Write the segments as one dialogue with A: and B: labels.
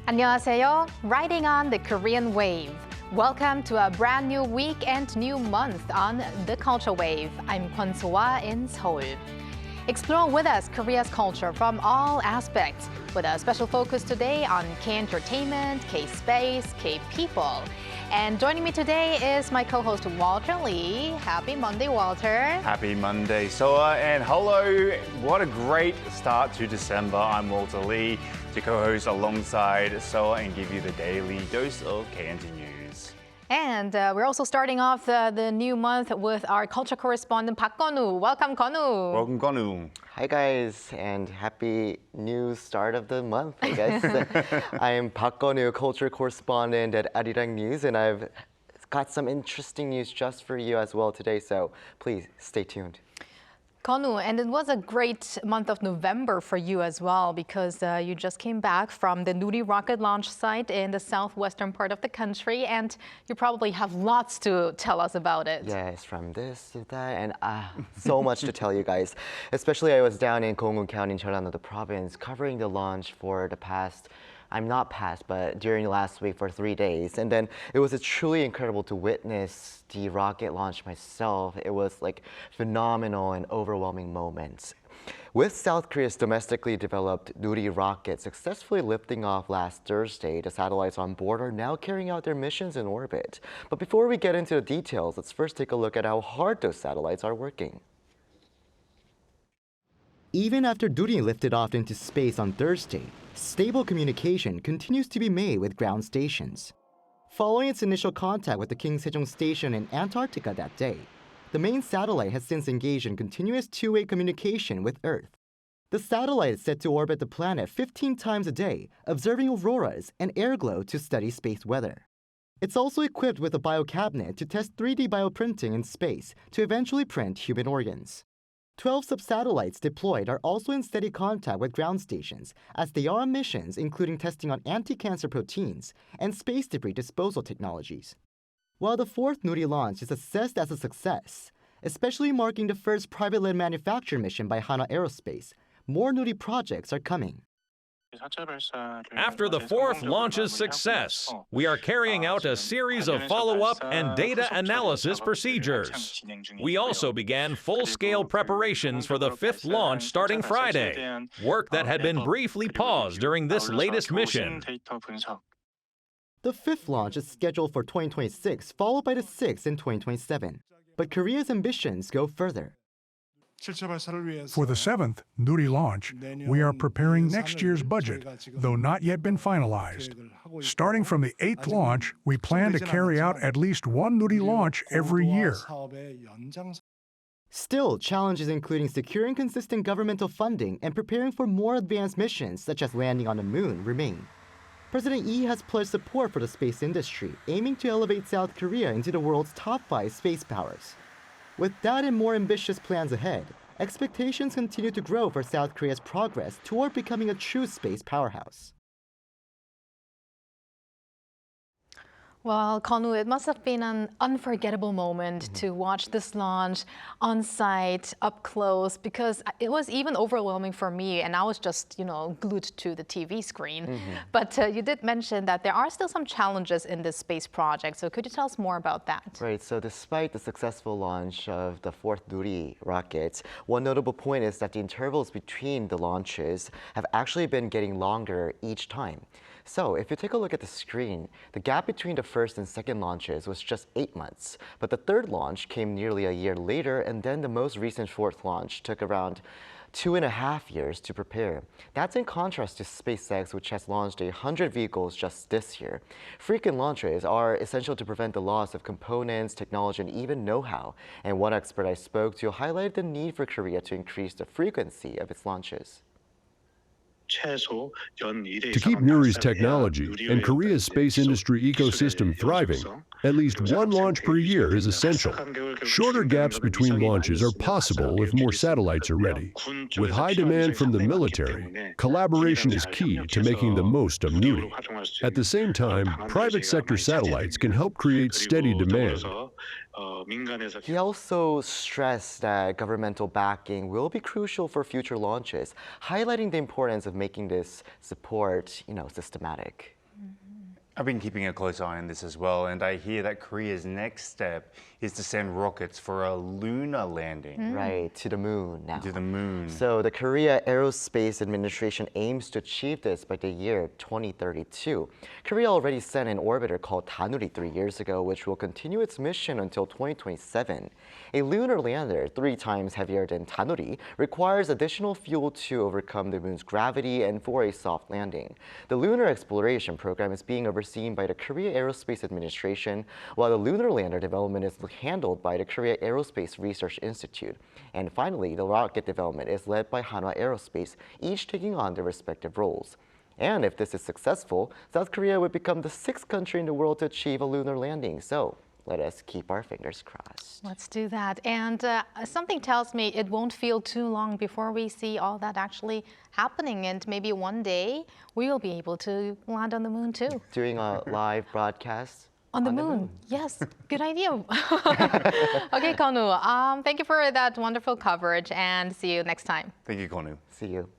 A: 안녕하세요. Riding on the Korean wave. Welcome to a brand new week and new month on the Culture Wave. I'm Kwon So-ah in Seoul. Explore with us Korea's culture from all aspects, with a special focus today on K-entertainment, K-space, K-people. And joining me today is my co-host Walter Lee. Happy Monday, Walter.
B: Happy Monday, Soa, and hello. What a great start to December. I'm Walter Lee, to co-host alongside Soa and give you the daily dose of KNT News.
A: And we're also starting off the new month with our culture correspondent Park Konu. Welcome, Konu.
B: Welcome, Konu.
C: Hi guys, and happy new start of the month, I guess. I am Park Konu, culture correspondent at Arirang News, and I've got some interesting news just for you as well today, so please stay tuned.
A: Konu, and it was a great month of November for you as well, because you just came back from the Nuri rocket launch site in the southwestern part of the country, and you probably have lots to tell us about it.
C: Yes, from this to that, and so much to tell you guys. Especially I was down in Gongwon County in Jeollando, the province, covering the launch for the past, but during last week for 3 days. And then it was truly incredible to witness the rocket launch myself. It was like phenomenal and overwhelming moments. With South Korea's domestically developed Nuri rocket successfully lifting off last Thursday, the satellites on board are now carrying out their missions in orbit. But before we get into the details, let's first take a look at how hard those satellites are working. Even after Nuri lifted off into space on Thursday, stable communication continues to be made with ground stations. Following its initial contact with the King Sejong station in Antarctica that day, the main satellite has since engaged in continuous two-way communication with Earth. The satellite is set to orbit the planet 15 times a day, observing auroras and airglow to study space weather. It's also equipped with a biocabinet to test 3D bioprinting in space to eventually print human organs. 12 sub-satellites deployed are also in steady contact with ground stations as they are on missions including testing on anti-cancer proteins and space debris disposal technologies. While the fourth Nuri launch is assessed as a success, especially marking the first private-led manufacture mission by Hana Aerospace, more Nuri projects are coming.
D: After the fourth launch's success, we are carrying out a series of follow-up and data analysis procedures. We also began full-scale preparations for the fifth launch starting Friday, work that had been briefly paused during this latest mission.
C: The fifth launch is scheduled for 2026, followed by the sixth in 2027. But Korea's ambitions go further.
E: For the seventh Nuri launch, we are preparing next year's budget, though not yet been finalized. Starting from the eighth launch, we plan to carry out at least one Nuri launch every year.
C: Still, challenges including securing consistent governmental funding and preparing for more advanced missions, such as landing on the moon, remain. President Lee has pledged support for the space industry, aiming to elevate South Korea into the world's top 5 space powers. With that and more ambitious plans ahead, expectations continue to grow for South Korea's progress toward becoming a true space powerhouse.
A: Well, Konu, it must have been an unforgettable moment to watch this launch on site, up close, because it was even overwhelming for me, and I was just, glued to the TV screen. But you did mention that there are still some challenges in this space project, so could you tell us more about that?
C: Right, so despite the successful launch of the fourth Nuri rocket, one notable point is that the intervals between the launches have actually been getting longer each time. So if you take a look at the screen, the gap between the first and second launches was just 8 months. But the third launch came nearly a year later, and then the most recent fourth launch took around 2.5 years to prepare. That's in contrast to SpaceX, which has launched 100 vehicles just this year. Frequent launches are essential to prevent the loss of components, technology, and even know-how. And one expert I spoke to highlighted the need for Korea to increase the frequency of its launches.
F: To keep Nuri's technology and Korea's space industry ecosystem thriving, at least one launch per year is essential. Shorter gaps between launches are possible if more satellites are ready. With high demand from the military, collaboration is key to making the most of Nuri. At the same time, private sector satellites can help create steady demand.
C: He also stressed that governmental backing will be crucial for future launches, highlighting the importance of making this support, systematic.
B: I've been keeping a close eye on this as well, and I hear that Korea's next step is to send rockets for a lunar landing.
G: Right, to the moon now.
B: To the moon.
G: So the Korea Aerospace Administration aims to achieve this by the year 2032. Korea already sent an orbiter called Danuri 3 years ago, which will continue its mission until 2027. A lunar lander 3 times heavier than Danuri requires additional fuel to overcome the moon's gravity and for a soft landing. The lunar exploration program is being overseen by the Korea Aerospace Administration, while the lunar lander development is handled by the Korea Aerospace Research Institute. And finally, the rocket development is led by Hanwha Aerospace, each taking on their respective roles. And if this is successful, South Korea would become the 6th country in the world to achieve a lunar landing. So let us keep our fingers crossed.
A: Let's do that. And something tells me it won't feel too long before we see all that actually happening. And maybe one day we will be able to land on the moon too.
G: Doing a live broadcast.
A: On the moon. Yes, good idea. Okay, Konu, thank you for that wonderful coverage and see you next time.
B: Thank you, Konu.
G: See you.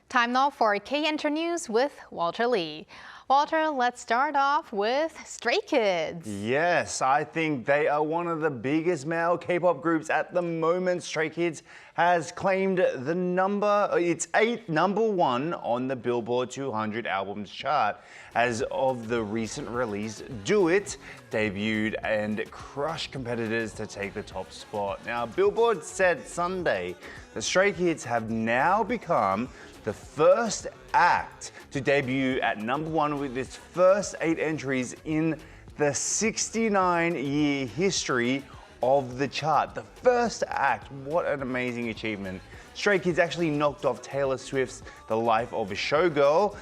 A: Time now for K-Enter News with Walter Lee. Walter, let's start off with Stray Kids.
B: Yes, I think they are one of the biggest male K-pop groups at the moment. Stray Kids has claimed its 8th #1 on the Billboard 200 albums chart as of the recent release Do It debuted and crushed competitors to take the top spot. Now, Billboard said Sunday that Stray Kids have now become the first act to debut at #1 with its first 8 entries in the 69-year history of the chart. The first act, what an amazing achievement. Stray Kids actually knocked off Taylor Swift's The Life of a Showgirl.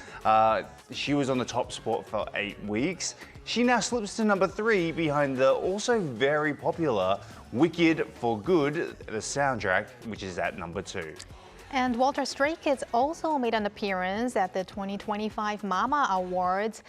B: She was on the top spot for 8 weeks. She now slips to #3 behind the also very popular Wicked for Good, the soundtrack, which is at #2.
A: And Walter, Stray Kids also made an appearance at the 2025 Mama Awards,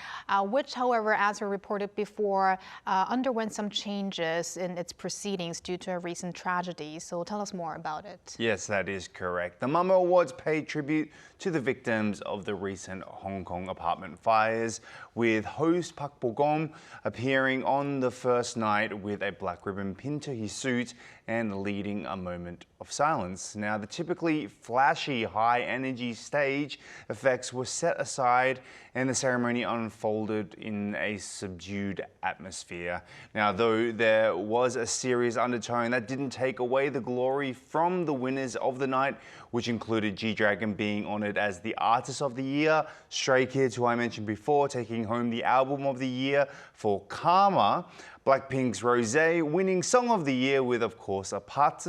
A: which, however, as we reported before, underwent some changes in its proceedings due to a recent tragedy. So tell us more about it.
B: Yes, that is correct. The Mama Awards paid tribute to the victims of the recent Hong Kong apartment fires, with host Park Bo-gum appearing on the first night with a black ribbon pinned to his suit and leading a moment of silence. Now, the typically flashy, high-energy stage effects were set aside and the ceremony unfolded in a subdued atmosphere. Now, though there was a serious undertone, that didn't take away the glory from the winners of the night, which included G-Dragon being honored as the Artist of the Year, Stray Kids, who I mentioned before, taking home the Album of the Year for Karma, Blackpink's Rosé winning Song of the Year with, of course, Apart,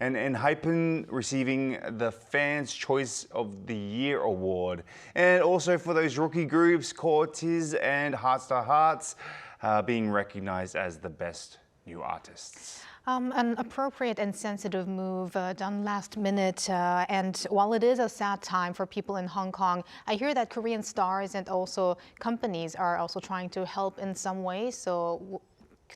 B: and Hypen receiving the Fans' Choice of the Year award. And also for those rookie groups, Cortez and Heartstar Hearts being recognized as the best new artists.
A: An appropriate and sensitive move done last minute. And while it is a sad time for people in Hong Kong, I hear that Korean stars and also companies are also trying to help in some way. So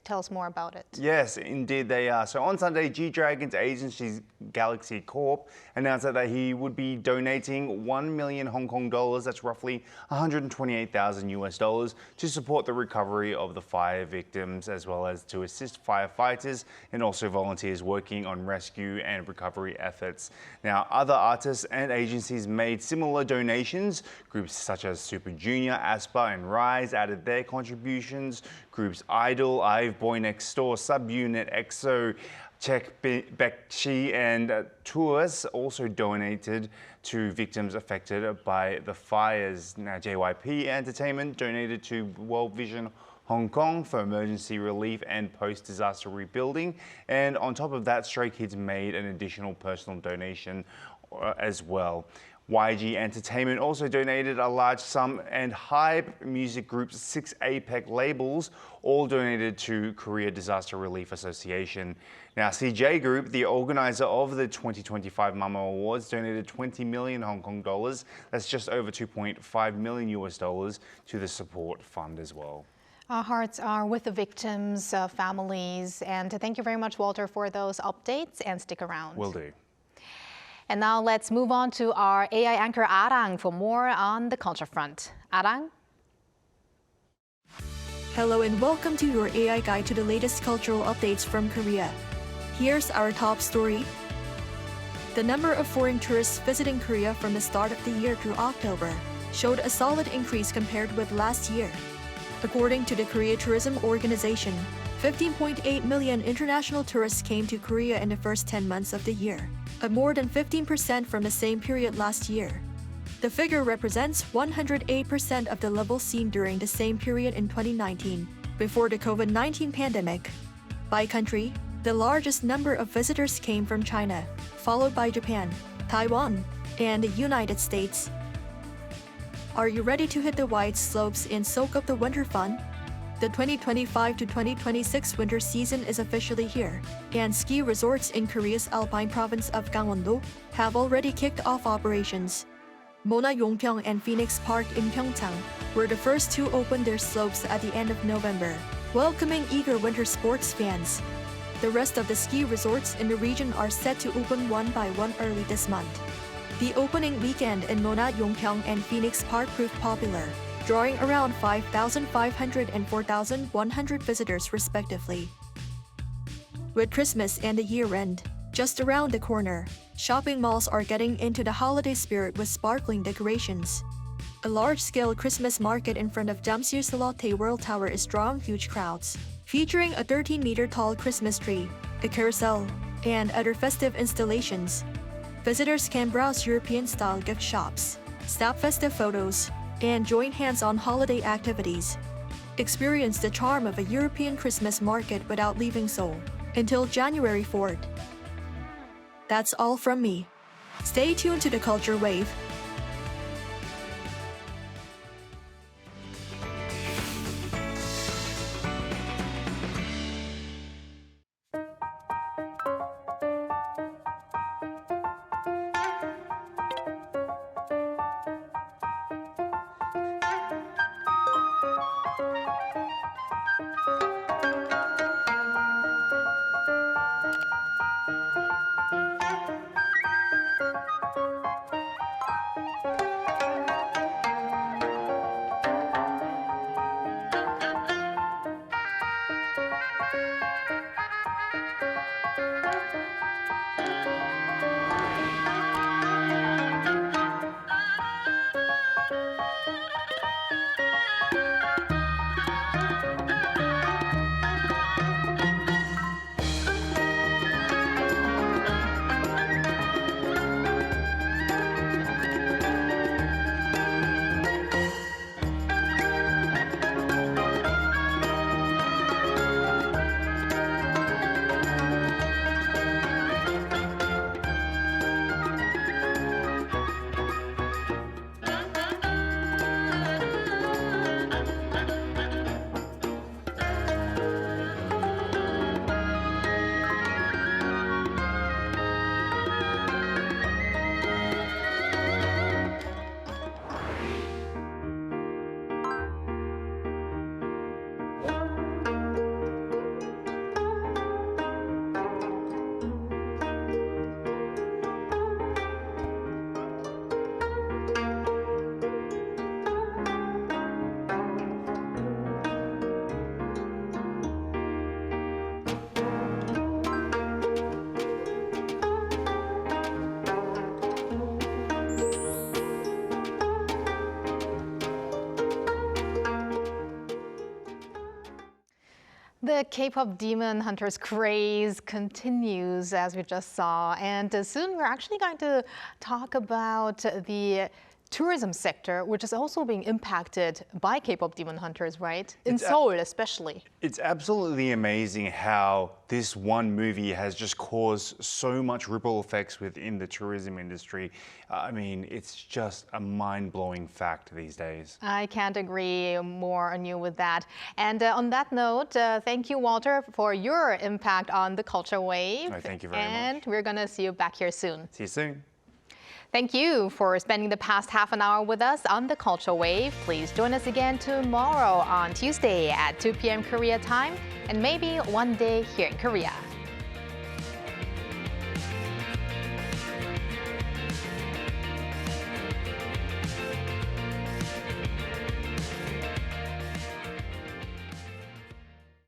A: tell us more about it.
B: Yes, indeed they are. So on Sunday, G-Dragon's agency Galaxy Corp announced that he would be donating 1 million Hong Kong dollars, that's roughly 128,000 US dollars, to support the recovery of the fire victims, as well as to assist firefighters and also volunteers working on rescue and recovery efforts. Now, other artists and agencies made similar donations. Groups such as Super Junior, aespa and Rise added their contributions. Groups Idol, IVE, Boy Next Door, Subunit, EXO, Check Baekshi and Tours also donated to victims affected by the fires. Now, JYP Entertainment donated to World Vision Hong Kong for emergency relief and post-disaster rebuilding. And on top of that, Stray Kids made an additional personal donation as well. YG Entertainment also donated a large sum, and Hype Music Group's 6 APEC labels all donated to Korea Disaster Relief Association. Now, CJ Group, the organizer of the 2025 Mama Awards, donated 20 million Hong Kong dollars, that's just over 2.5 million US dollars, to the support fund as well.
A: Our hearts are with the victims, families, and thank you very much, Walter, for those updates, and stick around.
B: Will do.
A: And now let's move on to our AI anchor Arirang for more on the culture front. Arirang?
H: Hello and welcome to your AI guide to the latest cultural updates from Korea. Here's our top story. The number of foreign tourists visiting Korea from the start of the year through October showed a solid increase compared with last year. According to the Korea Tourism Organization, 15.8 million international tourists came to Korea in the first 10 months of the year, up more than 15% from the same period last year. The figure represents 108% of the level seen during the same period in 2019, before the COVID-19 pandemic. By country, the largest number of visitors came from China, followed by Japan, Taiwan, and the United States. Are you ready to hit the wide slopes and soak up the winter fun? The 2025 to 2026 winter season is officially here, and ski resorts in Korea's alpine province of Gangwon-do have already kicked off operations. Mona Yongpyeong and Phoenix Park in Pyeongchang were the first to open their slopes at the end of November, welcoming eager winter sports fans. The rest of the ski resorts in the region are set to open one by one early this month. The opening weekend in Mona, Yongpyeong, and Phoenix Park proved popular, drawing around 5,500 and 4,100 visitors respectively. With Christmas and the year-end just around the corner, shopping malls are getting into the holiday spirit with sparkling decorations. A large-scale Christmas market in front of Jamsil Lotte World Tower is drawing huge crowds, featuring a 13-meter-tall Christmas tree, a carousel, and other festive installations. Visitors can browse European-style gift shops, snap festive photos, and join hands on holiday activities. Experience the charm of a European Christmas market without leaving Seoul until January 4th. That's all from me. Stay tuned to the Culture Wave.
A: The K-pop Demon Hunters craze continues, as we just saw, and soon we're actually going to talk about the tourism sector, which is also being impacted by K-pop Demon Hunters, right? In Seoul, especially.
B: It's absolutely amazing how this one movie has just caused so much ripple effects within the tourism industry. I mean, it's just a mind-blowing fact these days.
A: I can't agree more on you with that. And on that note, thank you, Walter, for your impact on the Culture Wave.
B: Oh, thank you very much.
A: And we're going to see you back here soon.
B: See you soon.
A: Thank you for spending the past half an hour with us on the Culture Wave. Please join us again tomorrow on Tuesday at 2 p.m. Korea time, and maybe one day here in Korea.